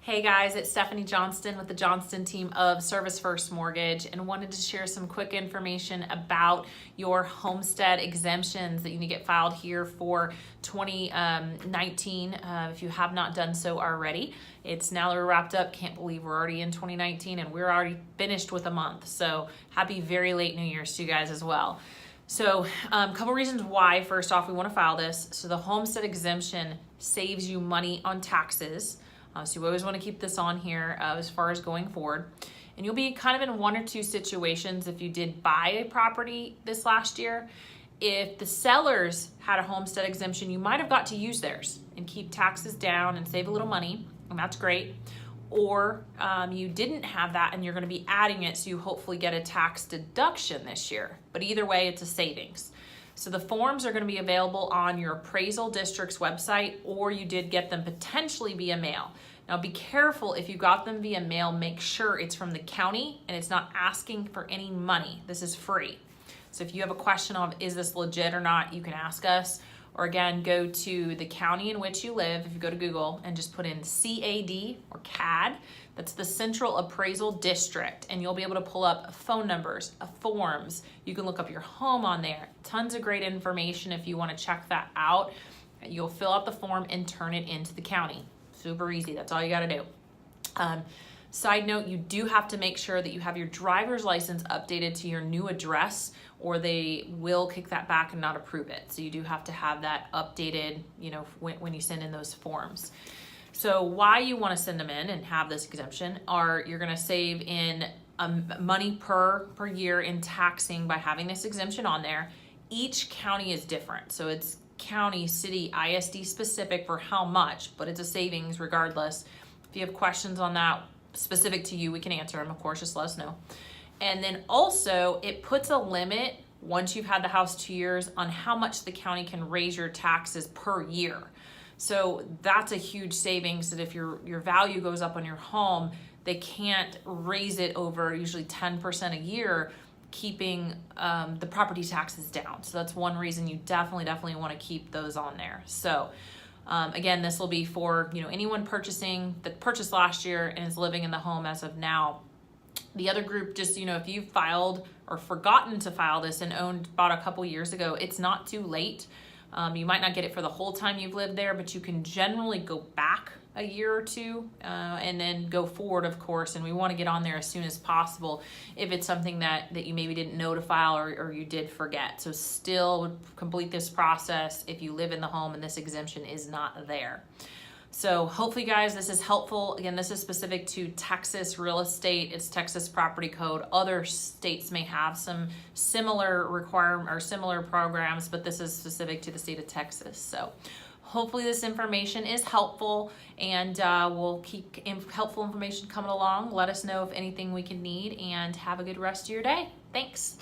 Hey guys, it's Stephanie Johnston with the Johnston team of Service First Mortgage, and wanted to share some quick information about your homestead exemptions that you need to get filed here for 2019 if you have not done so already. It's now that we're wrapped up. Can't believe we're already in 2019 and we're already finished with a month. So happy very late New Year's to you guys as well. So a couple reasons why. First off, we want to file this. So the homestead exemption saves you money on taxes. So you always want to keep this on here as far as going forward. And you'll be kind of in one or two situations if you did buy a property this last year. If the sellers had a homestead exemption, you might have got to use theirs and keep taxes down and save a little money, and that's great. Or you didn't have that and you're going to be adding it, so you hopefully get a tax deduction this year. But either way, it's a savings. So the forms are going to be available on your appraisal district's website, or you did get them potentially via mail. Now be careful, if you got them via mail, make sure it's from the county and it's not asking for any money. This is free. So if you have a question of is this legit or not, you can ask us, or again, go to the county in which you live. If you go to Google and just put in CAD or CAD, that's the Central Appraisal District, and you'll be able to pull up phone numbers, forms. You can look up your home on there. Tons of great information if you want to check that out. You'll fill out the form and turn it into the county. Super easy. That's all you got to do. Side note, you do have to make sure that you have your driver's license updated to your new address, or they will kick that back and not approve it. So you do have to have that updated, when you send in those forms. So why you want to send them in and have this exemption are you're going to save in money per year in taxing by having this exemption on there. Each county is different. So it's county, city, ISD specific for how much, but it's a savings regardless. If you have questions on that specific to you, we can answer them. Of course, just let us know. And then also it puts a limit once you've had the house 2 years on how much the county can raise your taxes per year. So that's a huge savings, that if your value goes up on your home, they can't raise it over usually 10% a year, keeping the property taxes down. So that's one reason you definitely want to keep those on there. So again, this will be for anyone that purchased last year and is living in the home as of now. The other group, just if you filed or forgotten to file this and bought a couple years ago, it's not too late. You might not get it for the whole time you've lived there, but you can generally go back a year or two and then go forward, of course. And we want to get on there as soon as possible if it's something that you maybe didn't know to file or you did forget. So still complete this process if you live in the home and this exemption is not there. So hopefully, guys, this is helpful. Again, this is specific to Texas real estate. It's Texas property code. Other states may have some similar requirement or similar programs, but this is specific to the state of Texas. So hopefully this information is helpful, and we'll keep helpful information coming along. Let us know if anything we can need, and have a good rest of your day. Thanks.